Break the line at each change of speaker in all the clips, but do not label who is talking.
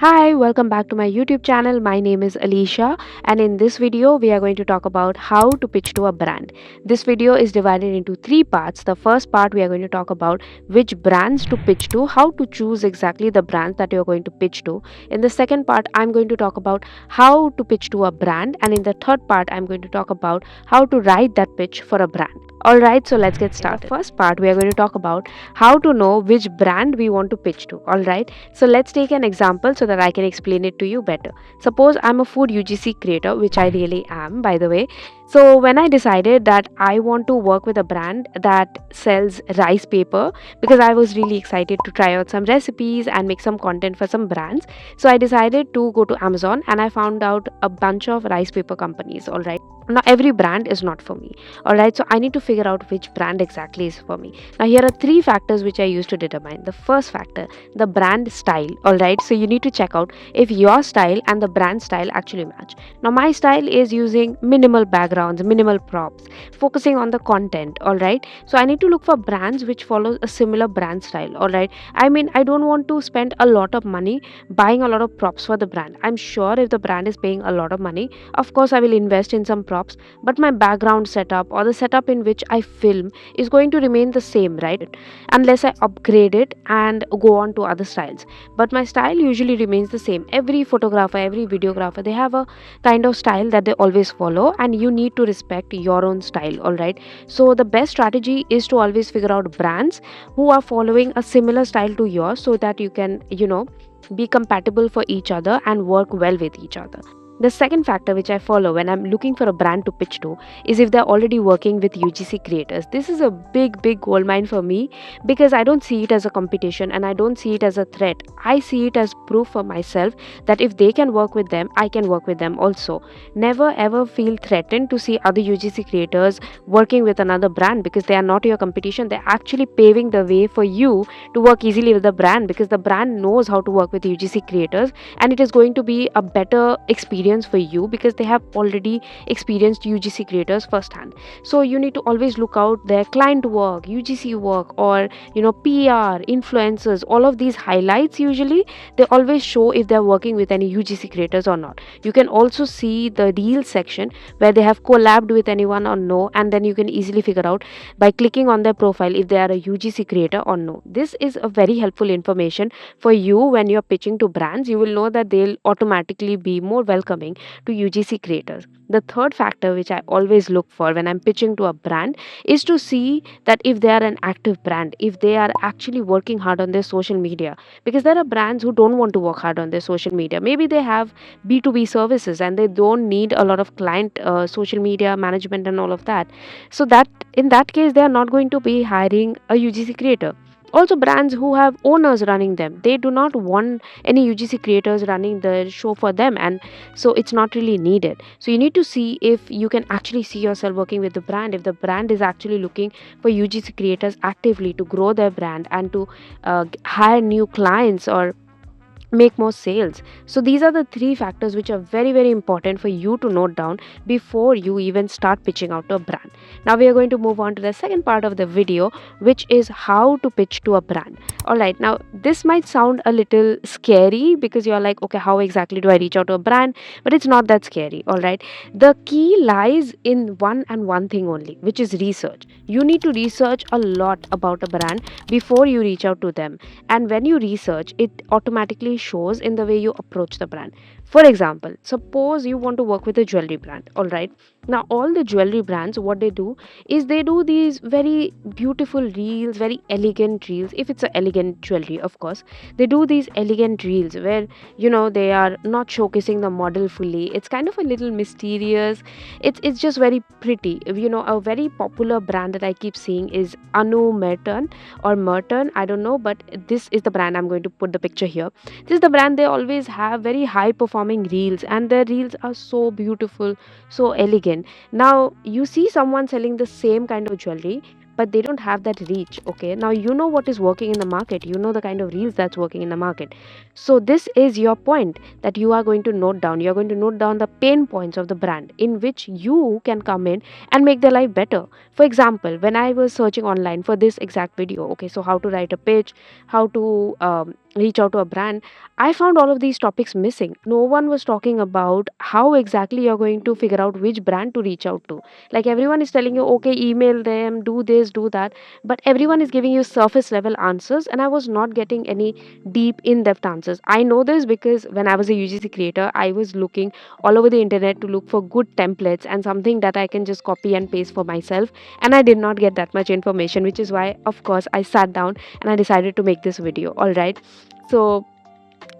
Hi, welcome back to my YouTube channel. My name is Alicia, and in this video, we are going to talk about how to pitch to a brand. This video is divided into three parts. The first part, we are going to talk about which brands to pitch to, how to choose exactly the brands that you're going to pitch to. In the second part, I'm going to talk about how to pitch to a brand, and in the third part, I'm going to talk about how to write that pitch for a brand. Alright, so let's get started. In the first part, we are going to talk about how to know which brand we want to pitch to. Alright, so let's take an example so that I can explain it to you better. Suppose I'm a food UGC creator, which I really am, by the way. So when I decided that I want to work with a brand that sells rice paper, because I was really excited to try out some recipes and make some content for some brands, so I decided to go to Amazon and I found out a bunch of rice paper companies. All right, now every brand is not for me. All right, so I need to figure out which brand exactly is for me. Now here are three factors which I use to determine. The first factor, the brand style. All right, so you need to check out if your style and the brand style actually match. Now my style is using minimal backgrounds, minimal props, focusing on the content. All right, so I need to look for brands which follow a similar brand style. All right, I mean, I don't want to spend a lot of money buying a lot of props for the brand. I'm sure if the brand is paying a lot of money, of course I will invest in some props, but my background setup or the setup in which I film is going to remain the same, right? Unless I upgrade it and go on to other styles. But my style usually remains the same. Every photographer, every videographer, they have a kind of style that they always follow, and you need to respect your own style. All right, so the best strategy is to always figure out brands who are following a similar style to yours, so that you can be compatible for each other and work well with each other. The second factor which I follow when I'm looking for a brand to pitch to is if they're already working with UGC creators. This is a big gold mine for me, because I don't see it as a competition and I don't see it as a threat. I see it as proof for myself that if they can work with them, I can work with them also. Never ever feel threatened to see other UGC creators working with another brand, because they are not your competition. They're actually paving the way for you to work easily with the brand, because the brand knows how to work with UGC creators, and it is going to be a better experience for you because they have already experienced UGC creators firsthand. So you need to always look out their client work, UGC work, or PR, influencers. All of these highlights, usually they always show if they're working with any UGC creators or not. You can also see the Reels section where they have collabed with anyone or no, and then you can easily figure out by clicking on their profile if they are a UGC creator or no. This is a very helpful information for you when you're pitching to brands. You will know that they'll automatically be more welcoming to UGC creators. The third factor which I always look for when I'm pitching to a brand is to see that if they are an active brand, if they are actually working hard on their social media, because there are brands who don't want to work hard on their social media. Maybe they have B2B services and they don't need a lot of client social media management and all of that. So that in that case, they are not going to be hiring a UGC creator. Also, brands who have owners running them, they do not want any UGC creators running the show for them, and so it's not really needed. So you need to see if you can actually see yourself working with the brand, if the brand is actually looking for UGC creators actively to grow their brand and to hire new clients or make more sales. So these are the three factors which are very important for you to note down before you even start pitching out to a brand. Now we are going to move on to the second part of the video, which is how to pitch to a brand. All right, now this might sound a little scary because you're like, okay, how exactly do I reach out to a brand? But it's not that scary. All right, the key lies in one thing only, which is research. You need to research a lot about a brand before you reach out to them, and when you research, it automatically shows in the way you approach the brand. For example, suppose you want to work with a jewelry brand. All right, now all the jewelry brands, what they do is they do these very beautiful reels, very elegant reels. If it's a elegant jewelry, of course, they do these elegant reels where they are not showcasing the model fully. It's kind of a little mysterious. It's just very pretty. A very popular brand that I keep seeing is Anu Merton or Merton, I don't know, but this is the brand. I'm going to put the picture here. This is the brand. They always have very high performing reels, and their reels are so beautiful, so elegant. Now you see someone selling the same kind of jewelry, but they don't have that reach. Okay, now you know what is working in the market, you know the kind of reels that's working in the market. So this is your point that you are going to note down. You're going to note down the pain points of the brand in which you can come in and make their life better. For example, when I was searching online for this exact video, okay, so how to write a pitch, how to reach out to a brand, I found all of these topics missing. No one was talking about how exactly you're going to figure out which brand to reach out to. Like everyone is telling you, okay, email them, do this, do that, but everyone is giving you surface level answers, and I was not getting any deep, in depth answers. I know this because when I was a UGC creator, I was looking all over the internet to look for good templates and something that I can just copy and paste for myself, and I did not get that much information, which is why, of course, I sat down and I decided to make this video. All right. So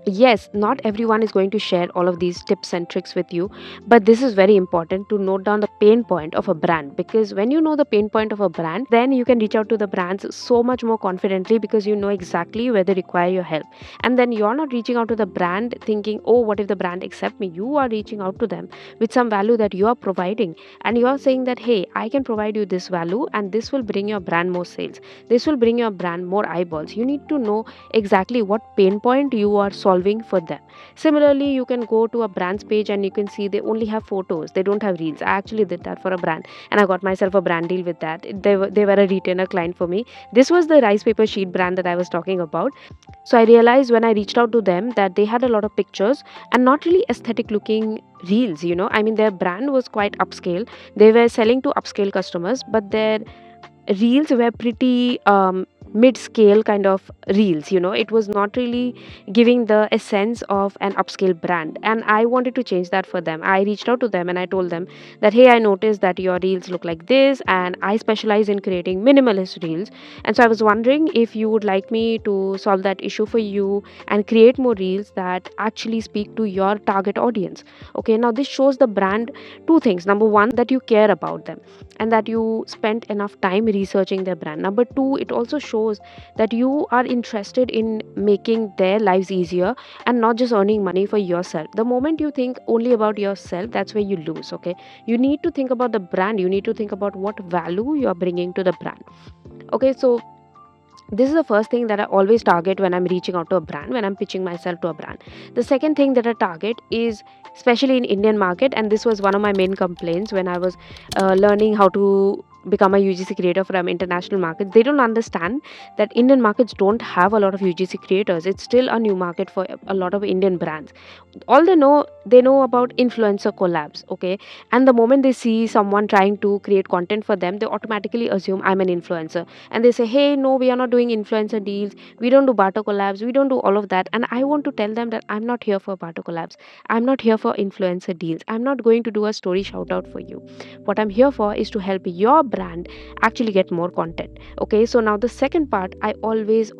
yes, not everyone is going to share all of these tips and tricks with you, but this is very important to note down the pain point of a brand, because when you know the pain point of a brand, then you can reach out to the brands so much more confidently because you know exactly where they require your help. And then you're not reaching out to the brand thinking, oh, what if the brand accept me? You are reaching out to them with some value that you are providing, and you are saying that, hey, I can provide you this value and this will bring your brand more sales. This will bring your brand more eyeballs. You need to know exactly what pain point you are solving for them. Similarly, you can go to a brand's page and you can see they only have photos, they don't have reels. I actually did that for a brand and I got myself a brand deal with that. They were a retainer client for me. This was the rice paper sheet brand that I was talking about. So I realized when I reached out to them that they had a lot of pictures and not really aesthetic looking reels. I mean, their brand was quite upscale. They were selling to upscale customers, but their reels were pretty mid-scale kind of reels. It was not really giving the essence of an upscale brand, and I wanted to change that for them. I reached out to them and I told them that, hey, I noticed that your reels look like this and I specialize in creating minimalist reels, and so I was wondering if you would like me to solve that issue for you and create more reels that actually speak to your target audience. Okay, now this shows the brand two things. Number one, that you care about them and that you spent enough time researching their brand. Number two, it also shows that you are interested in making their lives easier and not just earning money for yourself. The moment you think only about yourself, that's where you lose. Okay, you need to think about the brand. You need to think about what value you are bringing to the brand. Okay, so this is the first thing that I always target when I'm reaching out to a brand, when I'm pitching myself to a brand. The second thing that I target is, especially in Indian market, and this was one of my main complaints when I was learning how to become a UGC creator from international markets. They don't understand that Indian markets don't have a lot of UGC creators. It's still a new market for a lot of Indian brands. All they know about influencer collabs. Okay, and the moment they see someone trying to create content for them, they automatically assume I'm an influencer, and they say, hey, no, we are not doing influencer deals, we don't do barter collabs, we don't do all of that. And I want to tell them that I'm not here for barter collabs, I'm not here for influencer deals, I'm not going to do a story shout out for you. What I'm here for is to help your brand actually get more content. Okay, so now the second part, I always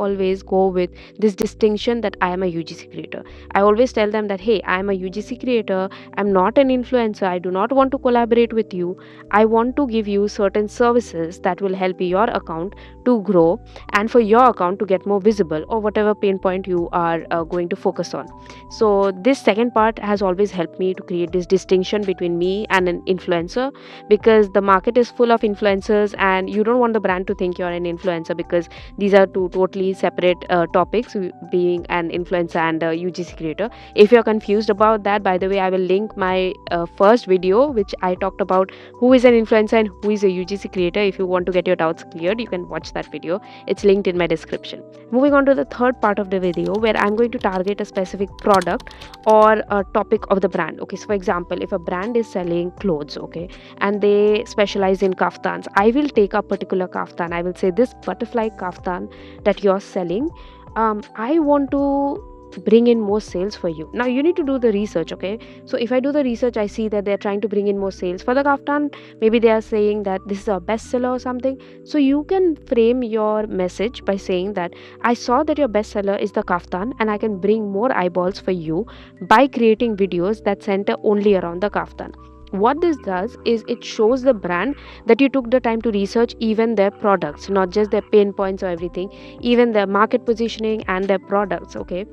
go with this distinction that I am a UGC creator. I always tell them that, hey, I am a UGC creator, I'm not an influencer, I do not want to collaborate with you. I want to give you certain services that will help your account to grow and for your account to get more visible, or whatever pain point you are going to focus on. So this second part has always helped me to create this distinction between me and an influencer, because the market is full of influencers and you don't want the brand to think you're an influencer, because these are two totally separate topics, being an influencer and a UGC creator. If you're confused about that, by the way, I will link my first video which I talked about who is an influencer and who is a UGC creator. If you want to get your doubts cleared, you can watch that video. It's linked in my description. Moving on to the third part of the video, where I'm going to target a specific product or a topic of the brand. Okay, so for example, if a brand is selling clothes, okay, and they specialize in kaftans, I will take a particular kaftan. I will say, this butterfly kaftan that you're selling, I want to bring in more sales for you. Now you need to do the research. Okay, so if I do the research, I see that they're trying to bring in more sales for the kaftan. Maybe they are saying that this is a bestseller or something. So you can frame your message by saying that I saw that your bestseller is the kaftan and I can bring more eyeballs for you by creating videos that center only around the kaftan. What this does is it shows the brand that you took the time to research even their products, not just their pain points or everything, even their market positioning and their products. Okay,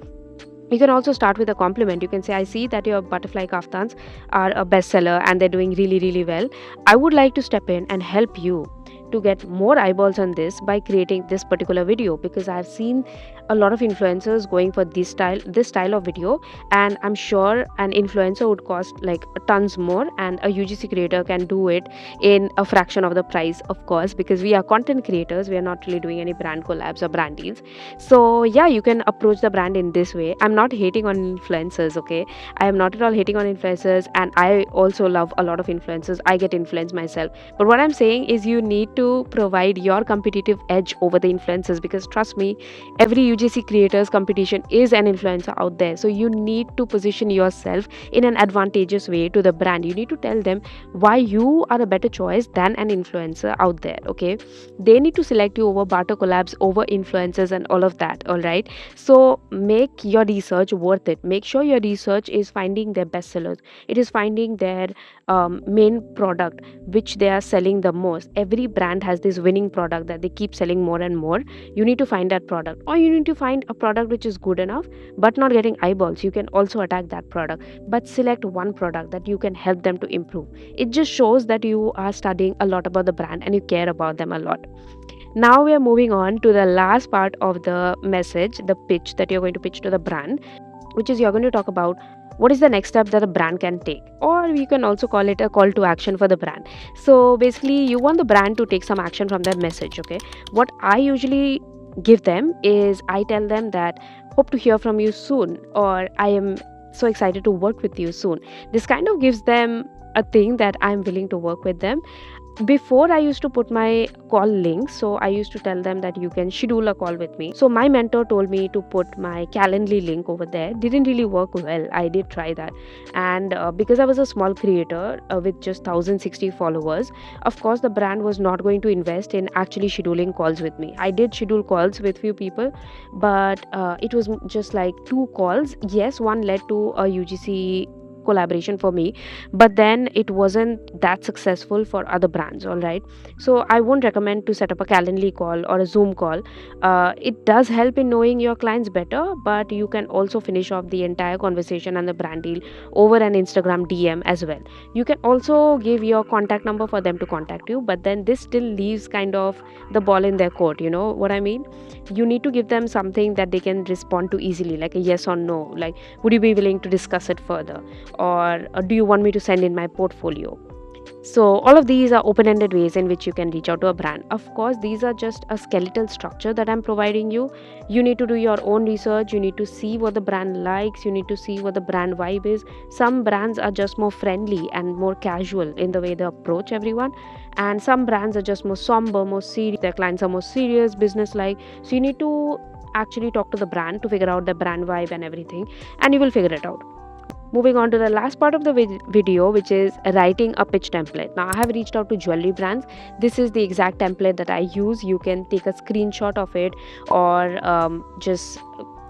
you can also start with a compliment. You can say, I see that your butterfly kaftans are a bestseller and they're doing really, really well. I would like to step in and help you to get more eyeballs on this by creating this particular video, because I've seen a lot of influencers going for this style of video, and I'm sure an influencer would cost like tons more, and a UGC creator can do it in a fraction of the price, of course, because we are content creators. We are not really doing any brand collabs or brand deals. So yeah, you can approach the brand in this way. I'm not hating on influencers, okay? I am not at all hating on influencers, and I also love a lot of influencers. I get influenced myself. But what I'm saying is you need to provide your competitive edge over the influencers, because trust me, every UGC creators competition is an influencer out there. So you need to position yourself in an advantageous way to the brand. You need to tell them why you are a better choice than an influencer out there, okay? They need to select you over barter collabs, over influencers, and all of that, all right? So make your research worth it. Make sure your research is finding their bestsellers. It is finding their main product which they are selling the most. Every brand has this winning product that they keep selling more and more. You need to find that product, or you need to find a product which is good enough but not getting eyeballs. You can also attack that product, but select one product that you can help them to improve. It just shows that you are studying a lot about the brand and you care about them a lot. Now we are moving on to the last part of the message, the pitch that you're going to pitch to the brand, which is you're going to talk about what is the next step that a brand can take, or you can also call it a call to action for the brand. So basically, you want the brand to take some action from their message, okay? What I usually give them is I tell them that hope to hear from you soon, or I am so excited to work with you soon. This kind of gives them a thing that I'm willing to work with them. Before, I used to put my call links, so I used to tell them that you can schedule a call with me. So my mentor told me to put my Calendly link over there. Didn't really work well. I did try that, and because I was a small creator with just 1060 followers, of course the brand was not going to invest in actually scheduling calls with me. I did schedule calls with few people, but it was just like 2 calls. Yes, one led to a UGC collaboration for me, but then it wasn't that successful for other brands, all right? So I won't recommend to set up a Calendly call or a Zoom call. It does help in knowing your clients better, but you can also finish off the entire conversation and the brand deal over an Instagram DM as well. You can also give your contact number for them to contact you, but then this still leaves kind of the ball in their court, you know what I mean? You need to give them something that they can respond to easily, like a yes or no, like would you be willing to discuss it further, or do you want me to send in my portfolio? So all of these are open-ended ways in which you can reach out to a brand. Of course, these are just a skeletal structure that I'm providing you. You need to do your own research. You need to see what the brand likes. You need to see what the brand vibe is. Some brands are just more friendly and more casual in the way they approach everyone, and some brands are just more somber, more serious. Their clients are more serious, business-like. So you need to actually talk to the brand to figure out the brand vibe and everything, and you will figure it out. Moving on to the last part of the video, which is writing a pitch template. Now, I have reached out to jewelry brands. This is the exact template that I use. You can take a screenshot of it, or just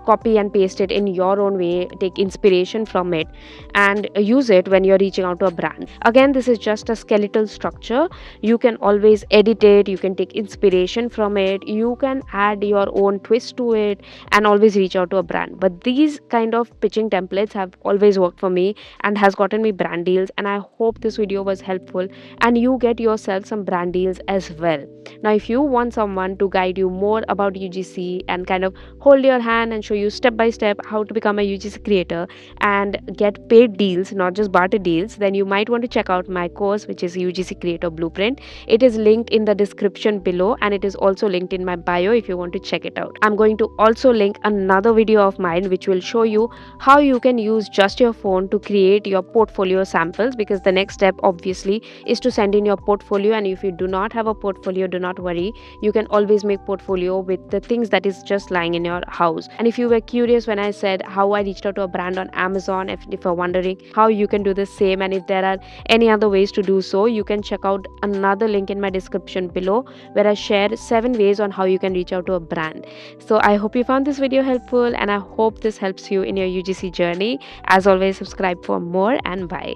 copy and paste it in your own way, take inspiration from it and use it when you're reaching out to a brand. Again, this is just a skeletal structure. You can always edit it, you can take inspiration from it, you can add your own twist to it, and always reach out to a brand. But these kind of pitching templates have always worked for me and has gotten me brand deals, and I hope this video was helpful and you get yourself some brand deals as well. Now, if you want someone to guide you more about UGC and kind of hold your hand and show you step by step how to become a UGC creator and get paid deals, not just barter deals, then you might want to check out my course, which is UGC Creator Blueprint. It is linked in the description below, and it is also linked in my bio if you want to check it out. I'm going to also link another video of mine which will show you how you can use just your phone to create your portfolio samples, because the next step obviously is to send in your portfolio. And if you do not have a portfolio, do not worry, you can always make portfolio with the things that is just lying in your house. And if you were curious when I said how I reached out to a brand on Amazon, if you're wondering how you can do the same and if there are any other ways to do so, you can check out another link in my description below where I share 7 ways on how you can reach out to a brand. So I hope you found this video helpful, and I hope this helps you in your UGC journey. As always, subscribe for more, and bye.